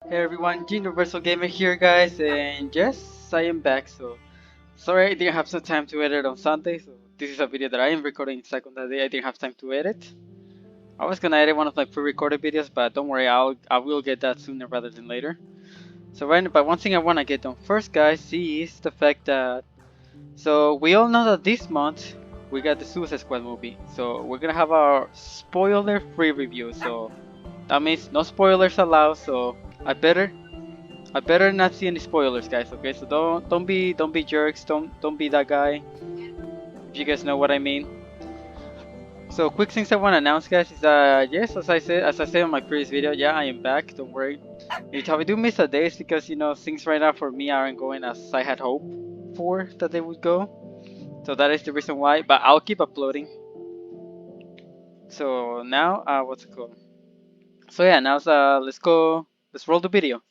Hey everyone, Universal Gamer here guys, and yes, I am back. So sorry I didn't have some time to edit on Sunday, so this is a video that I am recording second that day. I didn't have time to edit. I was gonna edit one of my pre-recorded videos, but don't worry, I will get that sooner rather than later. So but one thing I wanna get done first guys is the fact that we all know that this month we got the Suicide Squad movie. So we're gonna have our spoiler free review. So that means no spoilers allowed, so I better I better not see any spoilers, guys. Okay, so don't be jerks. Don't be that guy. If you guys know what I mean. So quick things I want to announce, guys, is that yes, as I said on my previous video, yeah, I am back. Don't worry. If I do miss a day, it's because things right now for me aren't going as I had hoped for that they would go. So that is the reason why. But I'll keep uploading. So now, what's it called? So yeah, now let's go. Let's roll the video.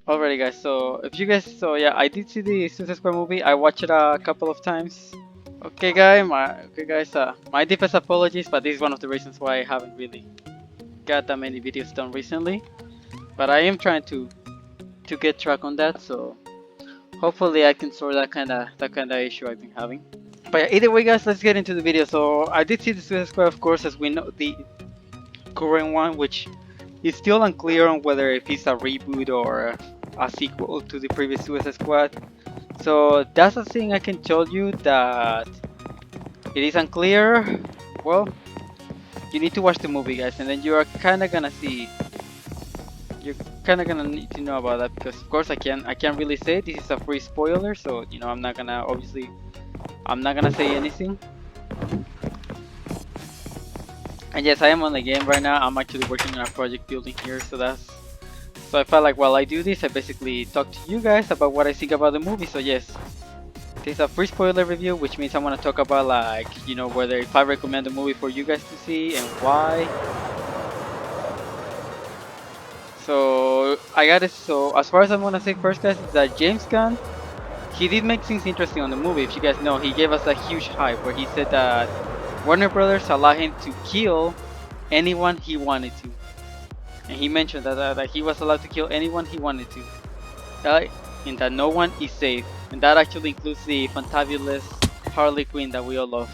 Alrighty guys, so if you guys, so yeah, I did see the Suicide Squad movie. I watched it a couple of times. Okay guys, my deepest apologies, but this is one of the reasons why I haven't really got that many videos done recently. But I am trying to get track on that, so hopefully I can sort that kind of issue I've been having. But yeah, either way guys, let's get into the video. So I did see the Suicide Squad, of course, as we know, the current one, which is still unclear on whether if it's a reboot or a sequel to the previous Suicide Squad. So that's the thing I can tell you, that it is unclear. Well, you need to watch the movie, guys, and then you are kind of gonna see. You're kind of gonna need to know about that, because of course I can't really say this is a free spoiler, so I'm not gonna, obviously I'm not gonna say anything. And yes, I am on the game right now. I'm actually working on a project building here, so I felt like while I do this, I basically talk to you guys about what I think about the movie. So yes, this is a free spoiler review, which means I want to talk about, like, whether if I recommend the movie for you guys to see and why. So I got it. So as far as I want to say first, guys, is that James Gunn, he did make things interesting on the movie. If you guys know, he gave us a huge hype where he said that Warner Brothers allowed him to kill anyone he wanted to. And he mentioned that he was allowed to kill anyone he wanted to, and that no one is safe, and that actually includes the fantabulous Harley Quinn that we all love.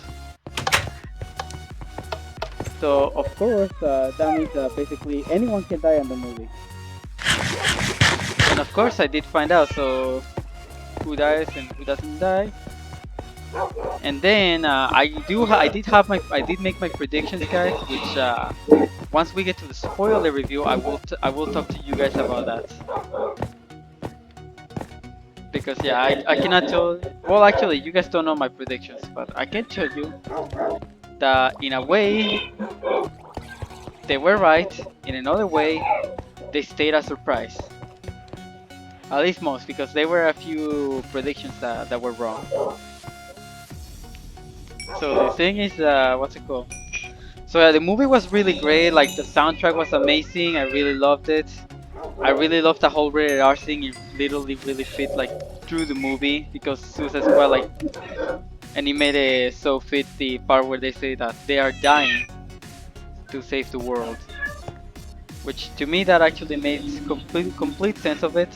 So of course, that means basically anyone can die in the movie. And of course, I did find out. So who dies and who doesn't die. And then I did make my predictions, guys, which once we get to the spoiler review, I will talk to you guys about that. Because yeah, I cannot tell. Well, actually, you guys don't know my predictions, but I can tell you that in a way they were right. In another way, they stayed a surprise. At least most, because there were a few predictions that were wrong. So the thing is, what's it called? So yeah, the movie was really great. Like, the soundtrack was amazing. I really loved it. I really loved the whole rated R thing. It literally really fit like through the movie, because Suicide Squad, like, and it made it so fit the part where they say that they are dying to save the world, which to me that actually made complete sense of it,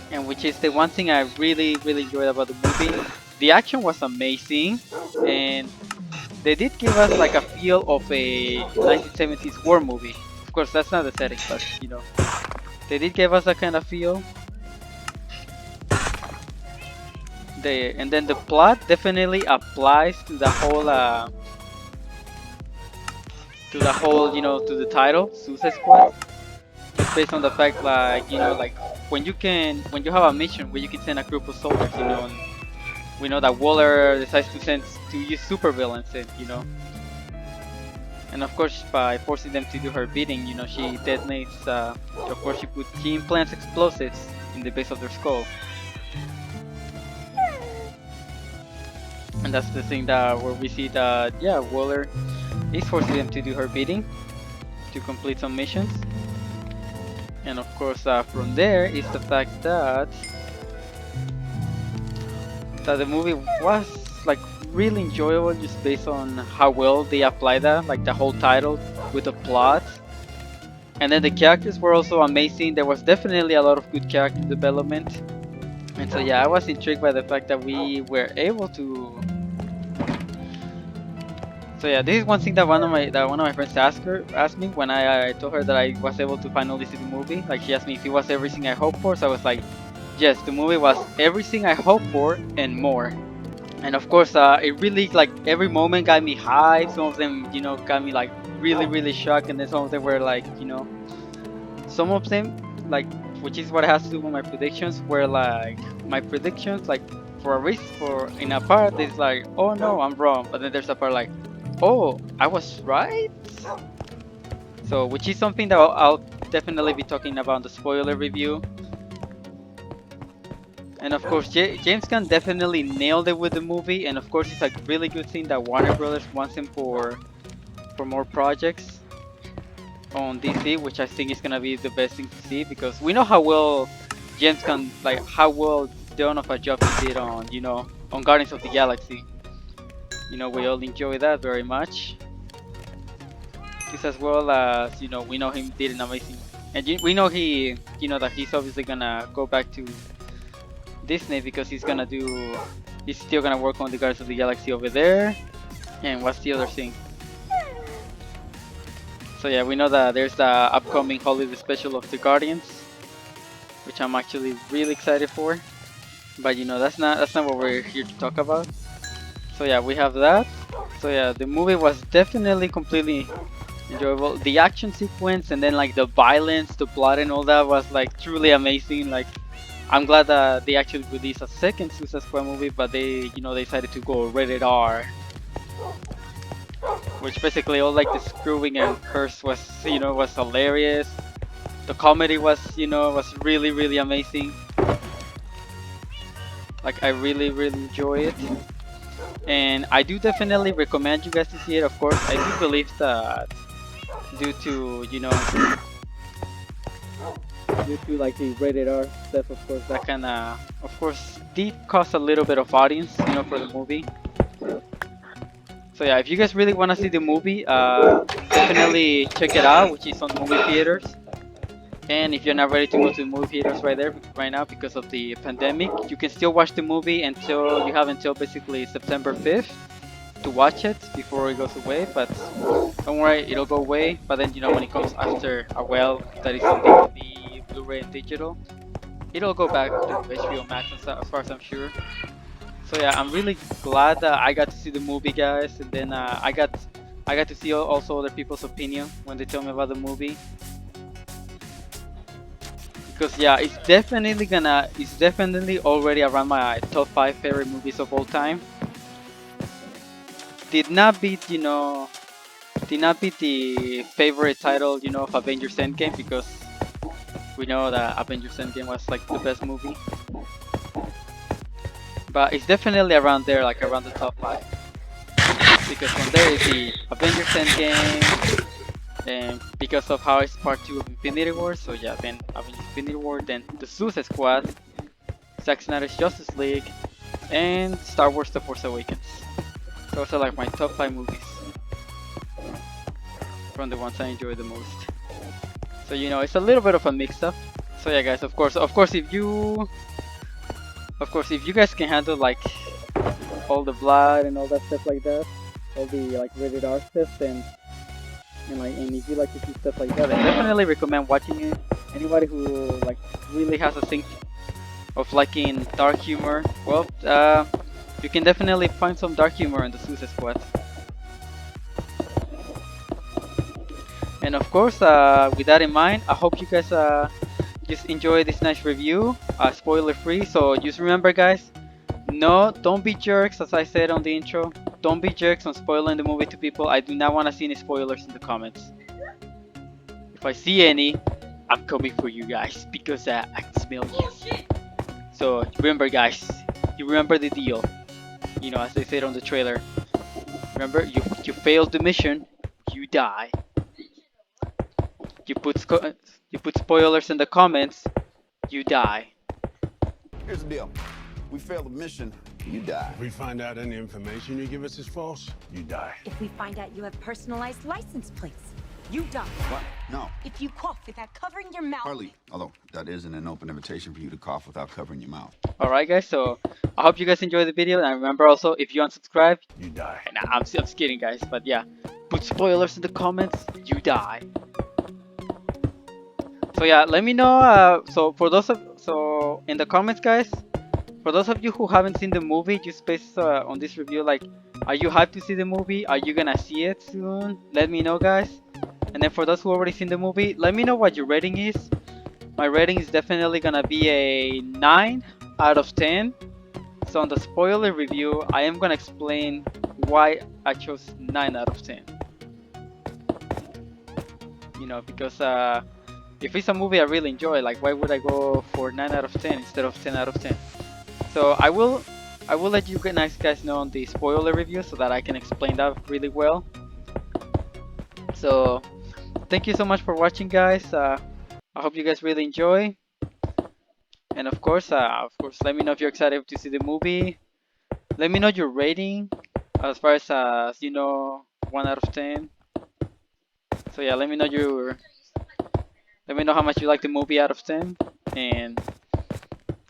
and which is the one thing I really enjoyed about the movie. The action was amazing, and they did give us like a feel of a 1970s war movie. Of course, that's not the setting, but they did give us that kind of feel. And then the plot definitely applies to the whole to the title, Suicide Squad. Just based on the fact, like, like when you have a mission where you can send a group of soldiers, and we know that Waller decides to use supervillains, and of course by forcing them to do her bidding, she detonates. Of course, she implants explosives in the base of their skull. And that's the thing that where we see that, yeah, Waller is forcing them to do her bidding to complete some missions. And of course, from there is the fact that the movie was like really enjoyable just based on how well they apply that, like the whole title with the plot. And then the characters were also amazing. There was definitely a lot of good character development. And so yeah, I was intrigued by the fact that we were able to. So yeah, this is one thing that one of my friends asked me when I told her that I was able to finally see the movie. Like she asked me if it was everything I hoped for. So I was like, yes, the movie was everything I hoped for and more. And of course, it really like every moment got me hyped. Some of them, got me like really shocked, and then some of them were like, some of them like, which is what has to do with my predictions, were like my predictions like for a risk for in a part it's like, oh no, I'm wrong, but then there's a part like, oh, I was right. So which is something that I'll definitely be talking about in the spoiler review. And of course, James Gunn definitely nailed it with the movie, and of course, it's a really good thing that Warner Brothers wants him for more projects on DC, which I think is gonna be the best thing to see because we know how well James Gunn, like how well done of a job he did on, on Guardians of the Galaxy. We all enjoy that very much. Just as well as we know him did an amazing, and we know that he's obviously gonna go back to Disney because he's still gonna work on the Guardians of the Galaxy over there. And what's the other thing? So yeah, we know that there's the upcoming holiday special of the Guardians, which I'm actually really excited for. But that's not what we're here to talk about. So yeah, we have that. So yeah, the movie was definitely completely enjoyable. The action sequence and then like the violence, the blood and all that was like truly amazing. Like I'm glad that they actually released a second Suicide Squad movie, but they decided to go rated R, which basically all like the screwing and curse was hilarious. The comedy was really amazing. Like I really enjoy it, and I do definitely recommend you guys to see it. Of course, I do believe that due to like the rated R stuff, of course, that kind of course did cost a little bit of audience, for the movie. So yeah, if you guys really want to see the movie, definitely check it out, which is on movie theaters. And if you're not ready to go to the movie theaters right now because of the pandemic, you can still watch the movie until basically September 5th to watch it before it goes away. But don't worry, it'll go away. But then when it comes after a while that is on DVD, Blu-ray, and digital, it'll go back to HBO Max as far as I'm sure. So yeah, I'm really glad that I got to see the movie, guys, and then I got to see also other people's opinion when they tell me about the movie. Because yeah, it's definitely already around my top 5 favorite movies of all time. Did not beat, the favorite title, of Avengers Endgame because we know that Avengers Endgame was like the best movie. But it's definitely around there, like around the top 5. Because from there is the Avengers Endgame, and because of how it's part 2 of Infinity War, so yeah, then Avengers Infinity War, then the Suicide Squad, Zack Snyder's Justice League, and Star Wars The Force Awakens. Those are like my top 5 movies from the ones I enjoy the most. So it's a little bit of a mix up. So yeah, guys, of course, if you guys can handle like all the blood and all that stuff like that, all the like rated R stuff, then and if you like to see stuff like that, I definitely recommend watching it. Anybody who like really has a thing of liking dark humor, well, you can definitely find some dark humor in the Suicide Squad. And of course, with that in mind, I hope you guys just enjoy this nice review, spoiler free. So just remember, guys, no, don't be jerks, as I said on the intro. Don't be jerks on spoiling the movie to people. I do not want to see any spoilers in the comments. If I see any, I'm coming for you guys because I can smell you. So remember, guys, you remember the deal. As they said on the trailer. Remember, you failed the mission, you die. You put spoilers in the comments, you die. Here's the deal. We failed the mission. you die. If we find out any information you give us is false, you die. If we find out you have personalized license plates, you die. What? No. If you cough without covering your mouth. Harley, although that isn't an open invitation for you to cough without covering your mouth. Alright guys, so I hope you guys enjoyed the video, and remember also, if you unsubscribe, You die. nah, I'm just kidding guys, but yeah, put spoilers in the comments, you die. So yeah, let me know, so in the comments guys, for those of you who haven't seen the movie, just based on this review, like, are you hyped to see the movie? Are you gonna see it soon? Let me know guys. And then for those who already seen the movie, let me know what your rating is. My rating is definitely gonna be a 9 out of 10. So on the spoiler review, I am gonna explain why I chose 9 out of 10. You know, because if it's a movie I really enjoy, like, why would I go for 9 out of 10 instead of 10 out of 10? So I will let you guys know on the spoiler review so that I can explain that really well. So thank you so much for watching guys. I hope you guys really enjoy. And of course, let me know if you're excited to see the movie. Let me know your rating as far as 1 out of 10. So yeah, let me know how much you like the movie out of 10. And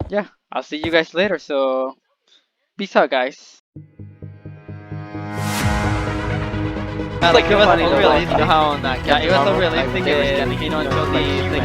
yeah, I'll see you guys later. So peace out, guys. Like, it was Funny though, unrealistic like, how on that yeah, it was Marvel, unrealistic, like, they were and standing, until like, the